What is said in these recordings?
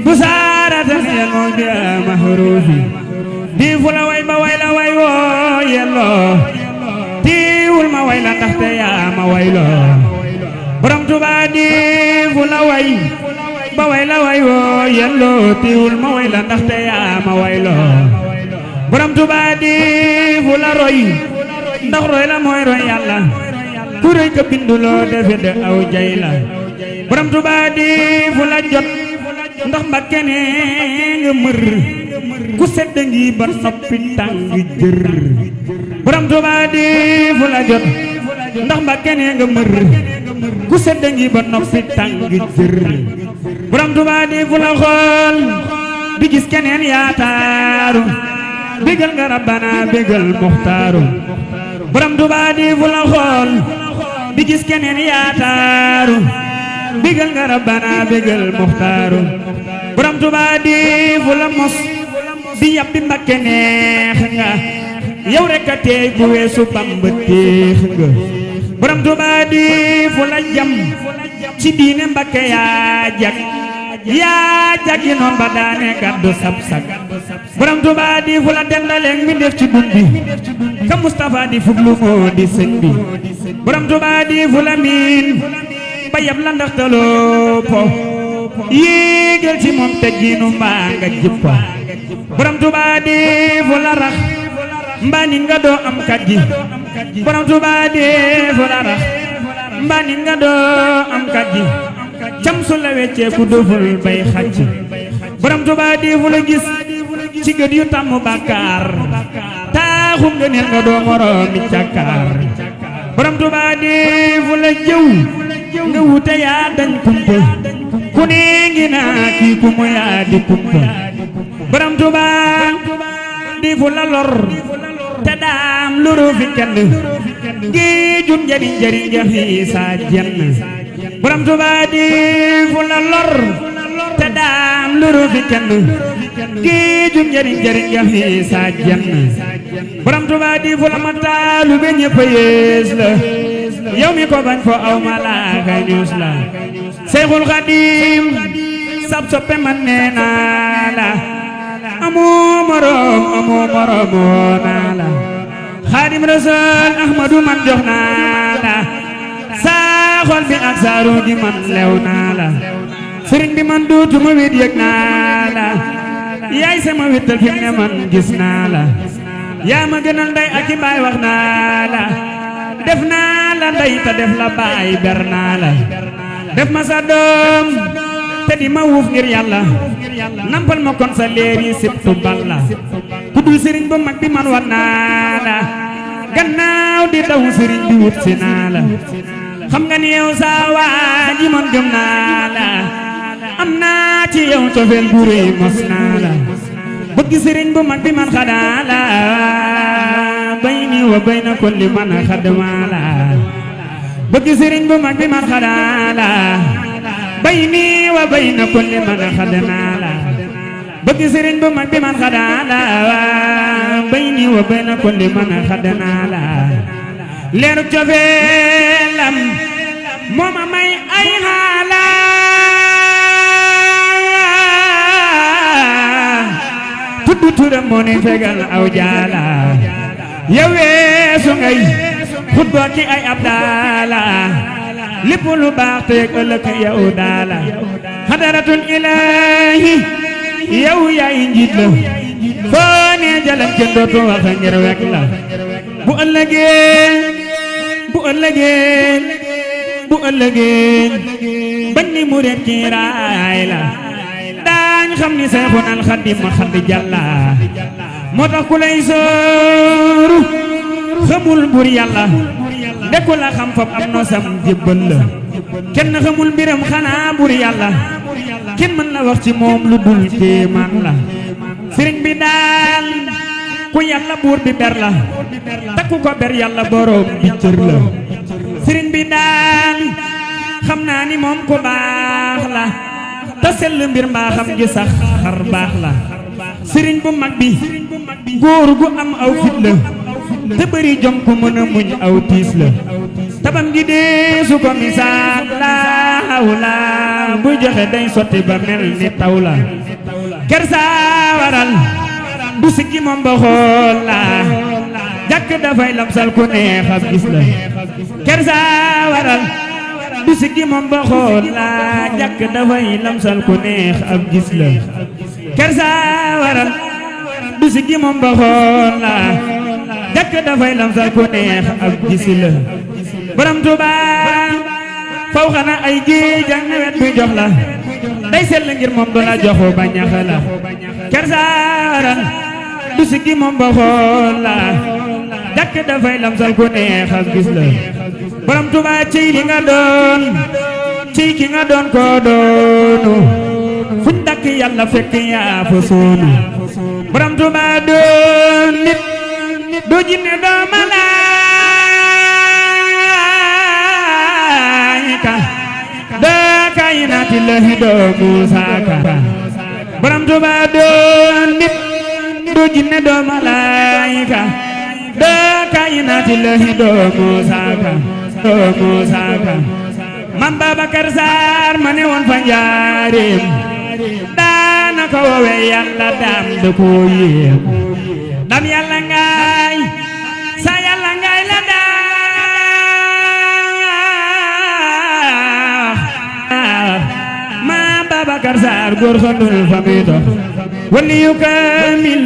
بسارة يلو بها محروفي دي فلا وي ما ويلا وي يلو تيول ما ويلا تحت يا ما ويلا برم توبا دي فلا وي ما ويلا وي يلو تيول ما ويلا تحت يا ما ويلا برم توبا دي فلا روي ndax roy la mooy roy yàlla ku rëy ka binduloo defe de aw jay la borom Tuubaa di fu la jot ndax Mbàkke ne nga mër ku sedd ngi ba noppi tàng jër borom Tuubaa di fu la jot ndax Mbàkke ne nga mër ku sedd ngi ba noppi tàng jër borom Tuubaa di fu la xool di gis keneen yaataaru bégal nga Rabbana bégal Muxtaaru borom Tuubaa di fu la xool di gis keneen yaataaru bégal nga Rabbana bégal Muxtaaru borom Tuubaa di fu la mos di yàbbi Mbàkke neex nga yow rekk a teey bu weesu Bamba teex nga borom Tuubaa di fu la jam ci diine Mbàkke yaa jag yi noon ba daane gàddu sab-sab borom Tuubaa di fu la dendaleeg mi def ci dun bi ka Mustafa di fuglu moo di sëñ bi borom Tuubaa di fu la miin ba yab la ndax taloo po yéegal ci moom teggiinu mbaa nga jippa borom Tuubaa di fu la rax mbaa ni nga doo am kàjji borom Tuubaa di fu la rax mbaa ni nga doo am kàjji cam su la weccee ku doful bay xacc borom Tuubaa di fu la gis ci gët yu tàmm bàkkaar taaxum nga neel nga doo moroomi càkkaar borom Tuubaa di fu la jëw nga wute yaa dañ kumpa ku ne ngi naa kii ku mu yaa di kumpa borom Tuubaa di fu la lor te daam luru fi kenn géejum njariñ njariñ jaxi saa jenn borom Tuubaa di fu la lor te daam luru fi kenn géejum njariñ njariñ jaxi saa jenn borom Tuubaa di fu la ma taalu be ñëpp a yees la yow mi ko bañ fo aw malaaka ñuus la Seexul Xadiim sab soppe man nee naa la amoo moroom woo naa la Xaadim Rasuul Ahmadu man jox naa la saa xol bi ak saa ruu gi man lew naa la sëriñ bi man duutuma wét yëg naa la yaay sama wéttal fi ne man gis naa la yaa ma gënal ndey ak i baay wax naa la def naa la ndey te def la baay ber naa la def ma sa doom te di ma wuuf ngir yàlla nampal ma kon sa leer yi sibtu balla ku dul sëriñ bu mag bi man war naa la gannaaw di daw sëriñ bi wut si naa la xam nga ni yow saa waa ji man gëm naa la am naa ci yow cofeel bu rëy mos naa la bëgg sëriñ bu mag bi man xadaa la bayni wa bayna kulli man xadmaa la bëgg sëriñ bu mag bi man xadaa la bayni wa bayna kulli man xadnaa la bëgg sëriñ bu mag bi man xadaa la bayni wa bayna kulli man xadnaa la leeru cofeelam moo ma may ay xaala tuddu turam moo ni fegal aw jaala yow weesu ngay xutba ci ay abdaala lépp lu baax teeg ëllëg yow daala xadaratul ilaahi yow yaay njiit la foo nee jalam kenn dootu wax ngir wekk la bu ëllëgee bañ ni murid ci raay la daañ xam ni Seexunal Xadiim ma xadd jàlla moo tax ku lay sooru xamul bur yàlla dekku la xam fam am nosam jébbal la kenn xamul mbiram xanaa bur yàlla kenn mën la wax ci moom lu dul kéemaan la sëriñ bi daal ku yàlla buur bi ber la takku ko ber yàlla boroom bi cër la sëriñ bi daal xam naa ni moom ku baax la te sell mbir mbaa xam gi sax xar baax la sëriñ bu mag bi góor gu am aw fit la te bëri jom ku mën a muñ aw tiis la tabam gi dee su ko misaal laa hawla bu joxe day sotti ba mel ni taw la kersa waral du siggi moom ba xool la jàkk dafay lamsal ku neex ab gis la kersa waral du siggi moom ba xool la jàkk dafay lamsal ku neex ab gis la kersa waral du siggi moom ba xool la jàkk dafay lamsal ku neex ab gis la borom Tuuba faw xana ay géej ak nawet bi jox la day sell ngir moom du la joxu ba ñax la kersa waral du siggi moom ba xool la jàkk dafay lamsal ku neex ab gis la borom Tuuba ciy li nga doon ciy ki nga doon koo doonu fuñ dakk yàlla fekk yaa fa soonu borom Tuuba doon nit doo jinne doo malaayika doo kaayinaati lahi doo Muusaa Ka borom Tuuba doon nit doo jinne doo malaayika doo kaayinaati lahi doo Muusaa Ka doo Muusaa Ka Mam Babakar Sarr ma ne woon fa njaareem daana ko woowe yàlla daam da koo yéem dam yàlla ngaay sa yàlla ngaay la daa Mam Babakar Sarr góor xandul fa muy dox wali yu kaamil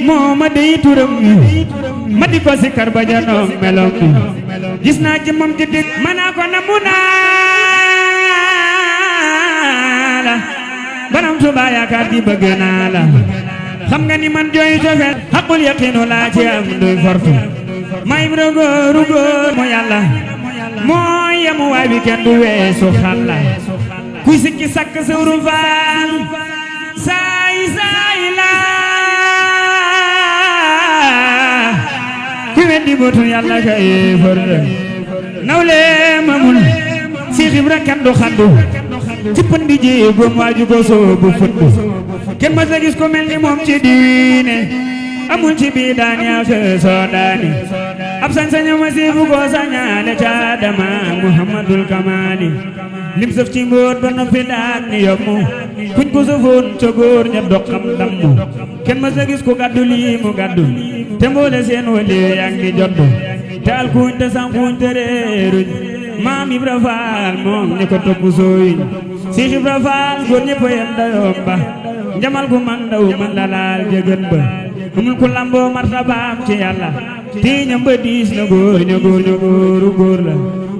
moo ma dey turam ma di ko sikkar ba janoom melom bi gis naa ci moom ci dégg ma naa ko namu naa la borom Tuuba yaakaar di bëgg naa la xam nga ni man jooy cofeel xaqul yaqiinu laa ci am duy fortu may rogooru góor moo yàlla moo yemu waay bi kenn du weesu xalla kuy sikki sakk sawru faal saay saay la ku weddi bootu yàlla ka yéefar nawle mamul Seex Ibra kenn du xandu ci pëndi jéegoom waaju ko soobu fëttu kenn mas la gis ko mel ni moom ci diine amul ci bii daani ak soo daani ab sañ-saña ma siifu ko sañaale ca Adama Muhammadul Kamali lim sëf ci mbóot ba noppi daan ni yommu kuñ ko sëfoon ca góor ña doxam dammu kenn mas la gis ko gàddu lii mu gàddu te mboole seen wali yaa ngi joddu te alkuñ te sankuñ te réeruñ Maam Ibra Faal moom ñi ko topp sooyuñ Seex Ibra Faal góor ñëpp yem dayoom ba njamal gu man ndaw man la laal jëgën ba amul ku lamboo martabaam ci yàlla tiiñam ba diis na góor ña góoru góor la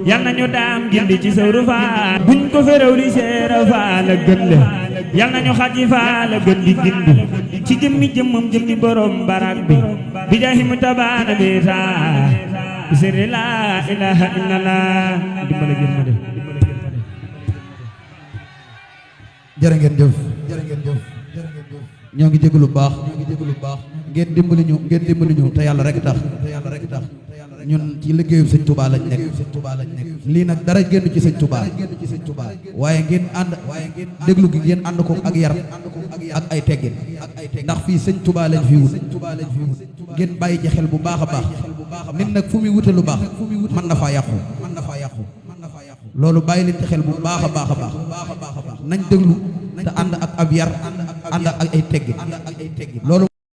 yal na ñu daam gindi ci sawru faal buñ ko féréw li seera faal a gën la yal na ñu xaji faal a gën di gindi ci jëmmi jëmmam jëmmi borom barak bi bi jaahi mu tabaana bi taa sirri laa ilaaha illallah dimbale gën ma def jërë ngeen jëf ñoo ngi jégalu baax ngeen dimbali ñu te yàlla rek tax ñun ci liggéeyu sëñ Touba lañ nekk lii nag dara génn ci sëñ Touba waaye ngeen ànd déglu gi ngeen ànd ko ak yar ak ay teggin ndax fii sëñ Touba lañ fi wut ngeen bàyyi ci xel bu baax a baax nit nag fu muy wute lu baax mën na faa yàqu loolu bàyyi leen ci xel bu baax a baax nañ déglu te ànd ak ab yar ànd ak ay teggin loolu